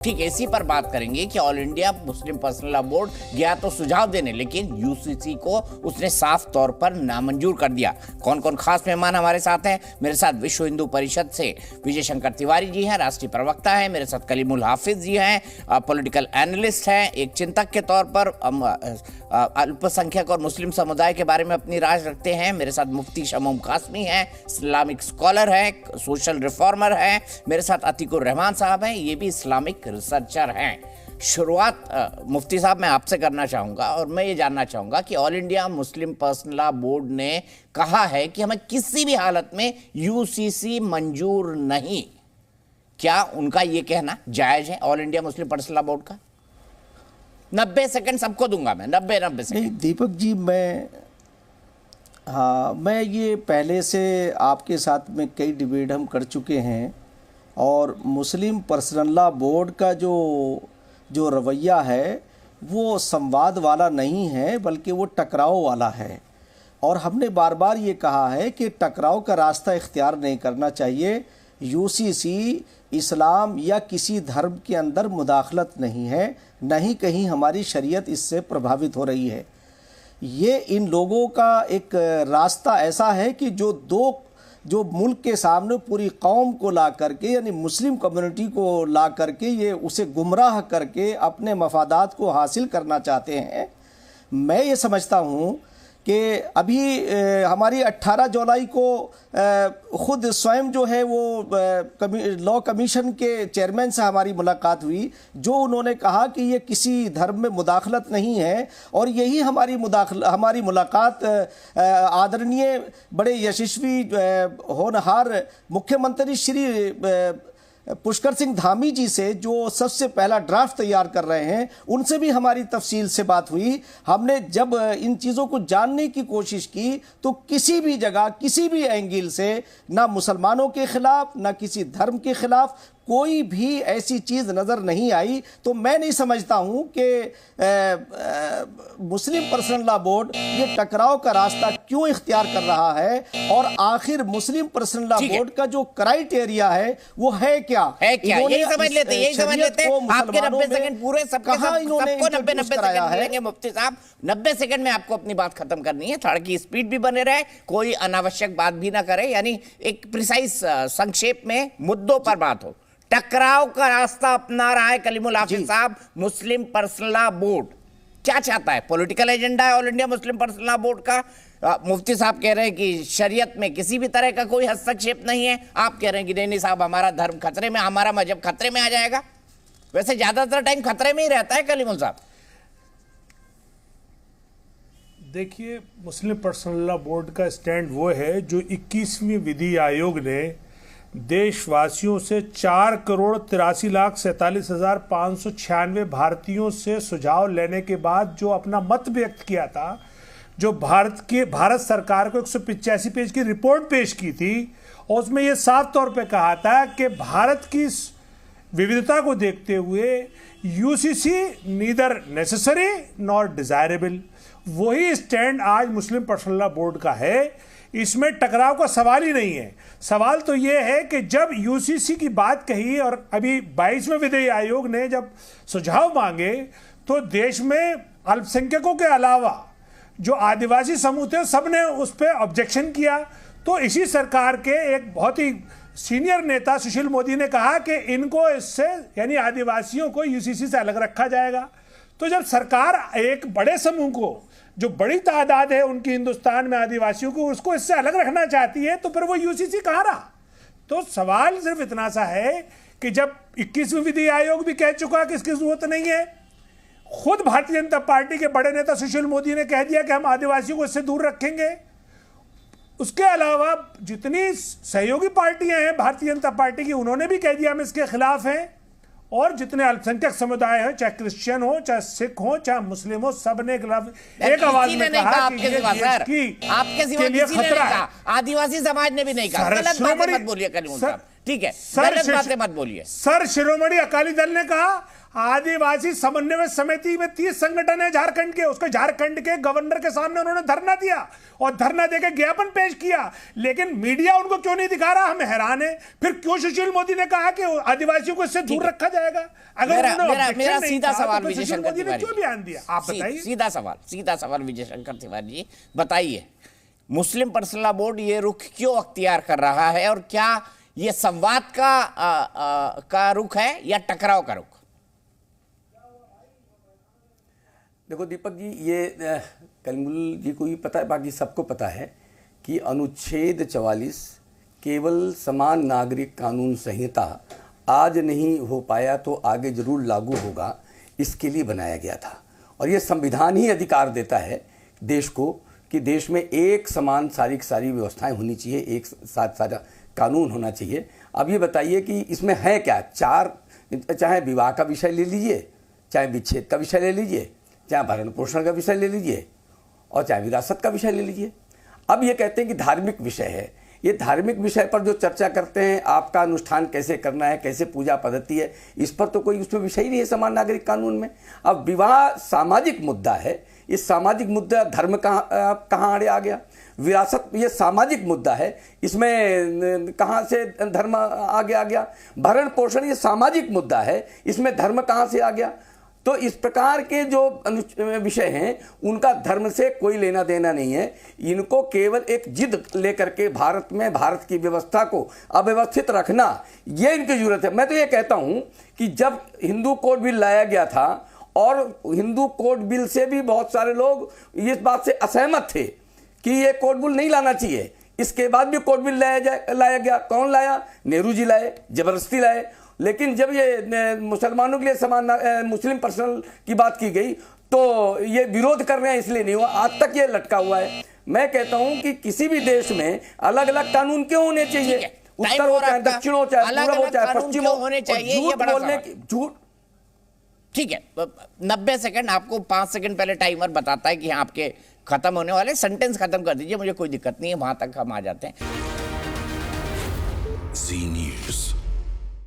ठीक इसी पर बात करेंगे कि all India Muslim personal law board गया तो सुझाव देने, लेकिन यूसीसी को उसने साफ तौर पर नामंजूर कर दिया। कौन कौन खास मेहमान हमारे साथ हैं? मेरे साथ विश्व हिंदू परिषद से विजय शंकर तिवारी जी हैं, राष्ट्रीय प्रवक्ता हैं। मेरे साथ कलीमुल हाफिज जी हैं, पॉलिटिकल एनालिस्ट हैं, एक चिंतक के तौर पर अल्पसंख्यक और मुस्लिम समुदाय के बारे में अपनी राय रखते हैं। मेरे साथ मुफ्ती शमूम कासमी हैं, इस्लामिक स्कॉलर हैं, सोशल रिफॉर्मर हैं। मेरे साथ अतीकुर रहमान साहब हैं, ये भी इस्लामिक रिसर्चर हैं। शुरुआत मुफ्ती साहब मैं आपसे करना चाहूँगा और मैं ये जानना चाहूँगा कि all India Muslim personal law board ने कहा है कि हमें किसी भी हालत में यूसीसी मंजूर नहीं। क्या उनका ये कहना जायज़ है all India Muslim personal law board का? 90 सेकंड सबको दूंगा मैं, 90 सेकंड। नहीं दीपक जी, मैं ये पहले से आपके साथ में कई डिबेट हम कर चुके हैं और मुस्लिम पर्सनल लॉ बोर्ड का जो रवैया है वो संवाद वाला नहीं है, बल्कि वो टकराव वाला है। और हमने बार बार ये कहा है कि टकराव का रास्ता इख्तियार नहीं करना चाहिए। यूसीसी इस्लाम या किसी धर्म के अंदर मुदाखलत नहीं है, न ही कहीं हमारी शरीयत इससे प्रभावित हो रही है। ये इन लोगों का एक रास्ता ऐसा है कि जो मुल्क के सामने पूरी कौम को ला करके, यानी मुस्लिम कम्युनिटी को ला करके, ये उसे गुमराह करके अपने मफादात को हासिल करना चाहते हैं। मैं ये समझता हूँ कि अभी हमारी 18 जुलाई को ख़ुद स्वयं जो है वो लॉ कमीशन के चेयरमैन से हमारी मुलाकात हुई, जो उन्होंने कहा कि ये किसी धर्म में मुदाखलत नहीं है। और यही हमारी मुलाकात आदरणीय बड़े यशस्वी होनहार मुख्यमंत्री श्री पुष्कर सिंह धामी जी से, जो सबसे पहला ड्राफ्ट तैयार कर रहे हैं, उनसे भी हमारी तफसील से बात हुई। हमने जब इन चीज़ों को जानने की कोशिश की तो किसी भी जगह किसी भी एंगल से ना मुसलमानों के ख़िलाफ़ ना किसी धर्म के ख़िलाफ़ कोई भी ऐसी चीज़ नज़र नहीं आई। तो मैं नहीं समझता हूँ कि मुस्लिम पर्सनल लॉ बोर्ड ये टकराव का रास्ता क्यों इख्तियार कर रहा है, और आखिर मुस्लिम पर्सनल लॉ बोर्ड का जो क्राइटेरिया है वो है क्या? यही समझ लेते आपके 90 सेकंड पूरे सबको 90 सेकंड मिलेंगे। मुफ्ती साहब 90 सेकंड में आपको अपनी बात खत्म करनी है, थोड़ा की स्पीड भी बने रहे, कोई अनावश्यक बात भी ना करे, यानी एक प्रिसाइज संक्षेप में मुद्दों पर बात हो। टकराव का रास्ता अपना रहा है कलीमुल हाफिज साहब, मुस्लिम पर्सनल लॉ बोर्ड क्या चाहता है? पॉलिटिकल एजेंडा है all India Muslim personal law board का। मुफ्ती साहब कह रहे हैं कि शरीयत में किसी भी तरह का कोई हस्तक्षेप नहीं है, आप कह रहे हैं कि नहीं साहब हमारा धर्म खतरे में, हमारा मजहब खतरे में आ जाएगा। वैसे ज्यादातर टाइम खतरे में ही रहता है कलीमुल साहब। देखिए, मुस्लिम पर्सनल लॉ बोर्ड का स्टैंड वो है जो 21वीं विधि आयोग ने देशवासियों से 4,83,47,596 भारतीयों से सुझाव लेने के बाद जो अपना मत व्यक्त किया था, जो भारत सरकार को 185 पेज की रिपोर्ट पेश की थी, और उसमें यह साफ तौर पे कहा था कि भारत की विविधता को देखते हुए UCC neither necessary nor desirable. वही स्टैंड आज मुस्लिम पर्सनल लॉ बोर्ड का है। इसमें टकराव का सवाल ही नहीं है। सवाल तो यह है कि जब यूसीसी की बात कही और अभी 22वें विधि आयोग ने जब सुझाव मांगे, तो देश में अल्पसंख्यकों के अलावा जो आदिवासी समूह थे सबने उस पर ऑब्जेक्शन किया। तो इसी सरकार के एक बहुत ही सीनियर नेता सुशील मोदी ने कहा कि इनको इससे, यानी आदिवासियों को यूसीसी से अलग रखा जाएगा। तो जब सरकार एक बड़े समूह को, जो बड़ी तादाद है उनकी हिंदुस्तान में आदिवासियों को, उसको इससे अलग रखना चाहती है, तो फिर वो यूसीसी कहाँ रहा? तो सवाल सिर्फ इतना सा है कि जब 21वीं विधि आयोग भी कह चुका कि इसकी जरूरत नहीं है, खुद भारतीय जनता पार्टी के बड़े नेता सुशील मोदी ने कह दिया कि हम आदिवासियों को इससे दूर रखेंगे। उसके अलावा जितनी सहयोगी पार्टियां हैं भारतीय जनता पार्टी की, उन्होंने भी कह दिया हम इसके खिलाफ हैं। और जितने अल्पसंख्यक समुदाय हैं, चाहे क्रिश्चियन हो, चाहे सिख हो, चाहे मुस्लिम हो, सब ने एक आवाज में कहा कि ये देश के लिए खतरा है। आदिवासी समाज ने भी नहीं कहा। गलत बातें मत बोलिए कलीमुल साहब, ठीक है, गलत बातें मत बोलिए। सर शिरोमणि अकाली दल ने कहा, आदिवासी समन्वय समिति में 30 संगठन है झारखंड के, उसको झारखंड के गवर्नर के सामने उन्होंने धरना दिया और धरना देकर ज्ञापन पेश किया, लेकिन मीडिया उनको क्यों नहीं दिखा रहा, हम हैरान है। फिर क्यों सुशील मोदी ने कहा कि आदिवासियों को इससे दूर रखा जाएगा? अगर मेरा सीधा सवाल विजय सुशील शंकर मोदी ने क्यों बयान दिया, आप बताइए। सीधा सवाल विजय शंकर तिवारी जी बताइए, मुस्लिम पर्सनल लॉ बोर्ड ये रुख क्यों अख्तियार कर रहा है, और क्या ये संवाद का रुख है या टकराव का रुख? देखो दीपक जी, ये कलीमुल जी को भी पता है, बाकी सबको पता है कि अनुच्छेद 44 केवल समान नागरिक कानून संहिता आज नहीं हो पाया तो आगे जरूर लागू होगा, इसके लिए बनाया गया था। और ये संविधान ही अधिकार देता है देश को कि देश में एक समान सारी व्यवस्थाएं होनी चाहिए, एक साथ सारा कानून होना चाहिए। अब ये बताइए कि इसमें है क्या, चाहे विवाह का विषय ले लीजिए, चाहे विच्छेद का विषय ले लीजिए, चाहे भरण पोषण का विषय ले लीजिए, और चाहे विरासत का विषय ले लीजिए। अब ये कहते हैं कि धार्मिक विषय है, ये धार्मिक विषय पर जो चर्चा करते हैं, आपका अनुष्ठान कैसे करना है, कैसे पूजा पद्धति है, इस पर तो कोई उसमें विषय ही नहीं है समान नागरिक कानून में। अब विवाह सामाजिक मुद्दा है, इस सामाजिक मुद्दा धर्म कहाँ आड़े आ गया? विरासत ये सामाजिक मुद्दा है, इसमें कहाँ से धर्म आगे आ गया? भरण पोषण ये सामाजिक मुद्दा है, इसमें धर्म कहाँ से आ गया? तो इस प्रकार के जो विषय हैं उनका धर्म से कोई लेना देना नहीं है। इनको केवल एक जिद लेकर के भारत में भारत की व्यवस्था को अव्यवस्थित रखना, ये इनकी जरूरत है। मैं तो ये कहता हूं कि जब हिंदू कोड बिल लाया गया था, और हिंदू कोड बिल से भी बहुत सारे लोग इस बात से असहमत थे कि ये कोड बिल नहीं लाना चाहिए, इसके बाद भी कोड बिल लाया गया। कौन लाया? नेहरू जी लाए, जबरदस्ती लाए। लेकिन जब ये मुसलमानों के लिए समान मुस्लिम पर्सनल की बात की गई तो ये विरोध कर रहे हैं, इसलिए नहीं हुआ, आज तक ये लटका हुआ है। मैं कहता हूं कि किसी भी देश में अलग अलग कानून क्यों होने चाहिए, उत्तर हो चाहे दक्षिण हो, चाहे पूर्व हो, चाहे पश्चिम हो, होने चाहिए, झूठ बोलने की झूठ। ठीक है, 90 सेकंड, आपको 5 सेकंड पहले टाइमर बताता है कि आपके खत्म होने वाले, सेंटेंस खत्म कर दीजिए, मुझे कोई दिक्कत नहीं है, वहां तक हम आ जाते हैं। जी न्यूज़।